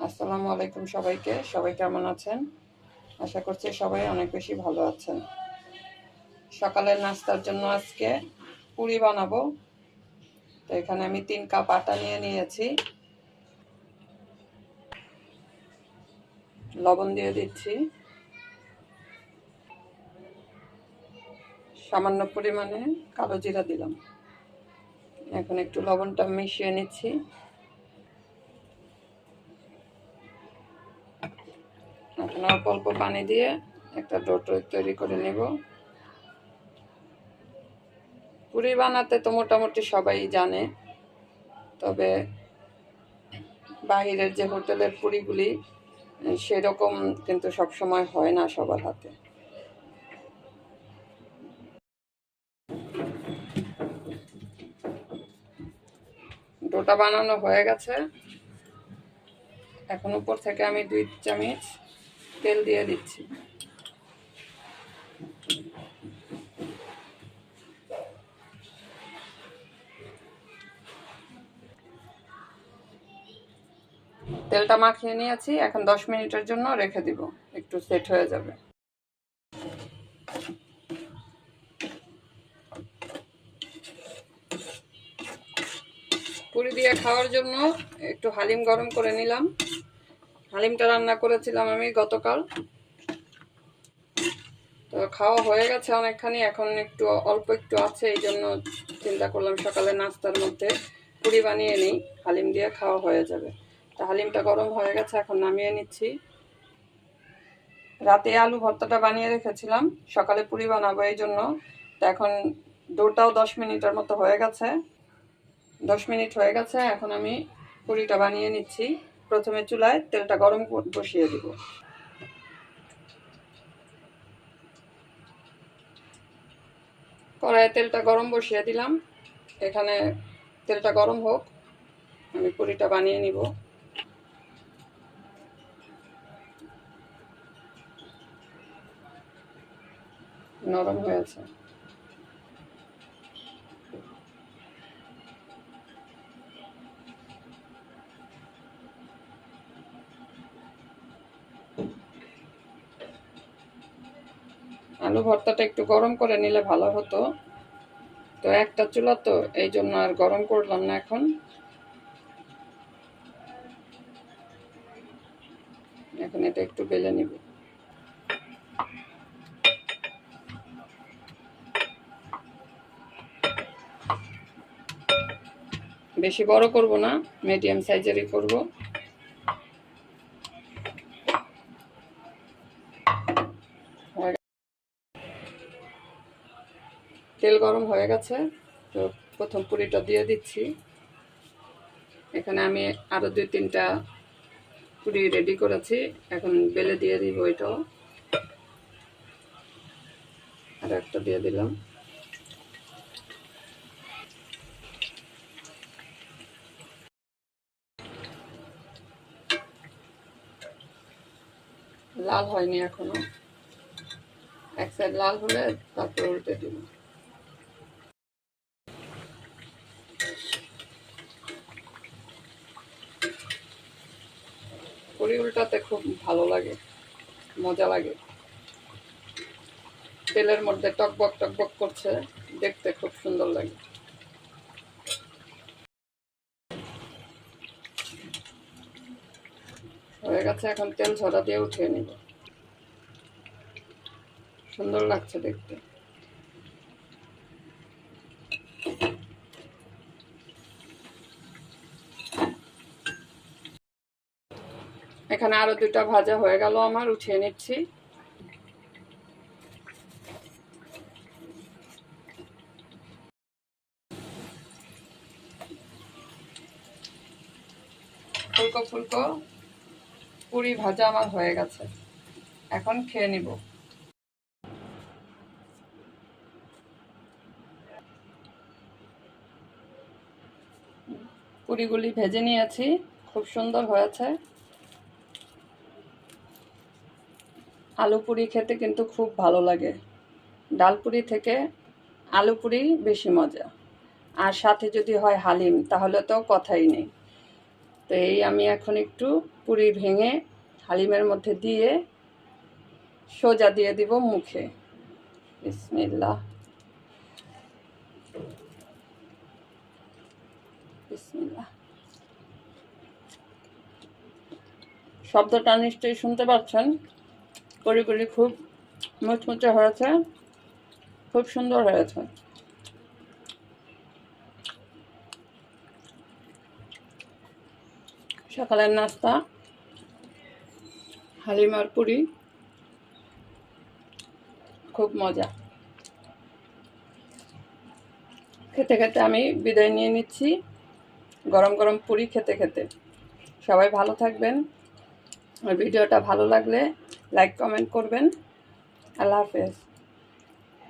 আসসালামু আলাইকুম সবাইকে। সবাই কেমন আছেন? আশা করছি সবাই অনেক বেশি ভালো আছেন। সকালের নাস্তার জন্য আজকে পুরি বানাবো। তো এখানে আমি 3 কাপ আটা নিয়ে নিয়েছি। লবণ দিয়ে দিচ্ছি, সামান্য পরিমাণে কালো জিরা দিলাম। এখন একটু লবণটা মিশিয়ে নিচ্ছি। এখন অল্প অল্প পানি দিয়ে একটা ডো তৈরি করে নেব। পুরি বানাতে তো মোটামুটি সবাই জানে, তবে বাহিরের যে হোটেলের পুরিগুলি সেরকম কিন্তু সবসময় হয় না সবার হাতে। ডোটা বানানো হয়ে গেছে। এখন উপর থেকে আমি 2 চামচ তেল দিয়ে দিচ্ছি। তেলটা মাখিয়ে নিয়েছি। এখন 10 মিনিটের জন্য রেখে দিব, একটু সেট হয়ে যাবে। পুরি দিয়ে খাওয়ার জন্য একটু হালিম গরম করে নিলাম। হালিমটা রান্না করেছিলাম আমি গতকাল। তো খাওয়া হয়ে গেছে অনেকখানি, এখন একটু অল্প একটু আছে, এই জন্য চিন্তা করলাম সকালে নাস্তার মধ্যে পুরি বানিয়ে নিই, হালিম দিয়ে খাওয়া হয়ে যাবে। তা হালিমটা গরম হয়ে গেছে, এখন নামিয়ে নিচ্ছি। রাতে আলু ভর্তাটা বানিয়ে রেখেছিলাম, সকালে পুরি বানাবো এই জন্য। তো এখন ডোটাও 10 মিনিটের মতো হয়ে গেছে। 10 মিনিট হয়ে গেছে, এখন আমি পুরিটা বানিয়ে নিচ্ছি। প্রথমে চুলায় তেলটা গরম বসিয়ে দিব। কড়াইয়ে তেলটা গরম বসিয়ে দিলাম। এখানে তেলটা গরম হোক, আমি পুরিটা বানিয়ে নিব। নরম হয়েছে। আলু ভর্তাটা একটু গরম করে নিলে ভালো হতো, তো একটা চুলা তো এই জন্য আর গরম করলাম না। এখন এটা একটু বেলে নিব। বেশি বড় করব না, মিডিয়াম সাইজেরই করব। তেল গরম হয়ে গেছে, তো প্রথম পুরিটা দিয়ে দিচ্ছি। এখানে আমি আরো 2-3টা পুরি রেডি করেছি, এখন বেলে দিয়ে দিব। এটাও আর একটা দিয়ে দিলাম। লাল হয়নি এখনো, এক সাইড লাল হলে তারপরে উল্টে দিব। পুরি উল্টাতে খুব ভালো লাগে, মজা লাগে। তেলের মধ্যে টকবক টকবক করছে, দেখতে খুব সুন্দর লাগে। হয়ে গেছে, এখন তেল ঝরা দিয়ে উঠিয়ে নিব। সুন্দর লাগছে দেখতে। এখানে আরো 2টা ভাজা হয়ে গেল আমার, উঠিয়ে নিচ্ছি। ফুলকো ফুলকো পুরি ভাজা আমার হয়ে গেছে, এখন খেয়ে নিব। পুরিগুলি ভেজে নিয়েছি, খুব সুন্দর হয়েছে। আলু পুরি খেতে কিন্তু খুব ভালো লাগে। ডাল পুরি থেকে আলু পুরি বেশি মজা, আর সাথে যদি হয় হালিম তাহলে তো কথাই নেই। তো এই আমি এখন একটু পুরি ভেঙে হালিমের মধ্যে দিয়ে সোজা দিয়ে দিব মুখে। বিসমিল্লাহ, বিসমিল্লাহ। শব্দটা নিশ্চয়ই শুনতে পাচ্ছেন। পুরিগুলি খুব মুচমুচে হয়েছে, খুব সুন্দর হয়েছে। সকালের নাস্তা হালিম আর পুরি, খুব মজা। খেতে খেতে আমি বিদায় নিয়ে নিচ্ছি, গরম গরম পুরি খেতে খেতে। সবাই ভালো থাকবেন, আর ভিডিওটা ভালো লাগলে লাইক কমেন্ট করবেন। আল্লাহ হাফেজ।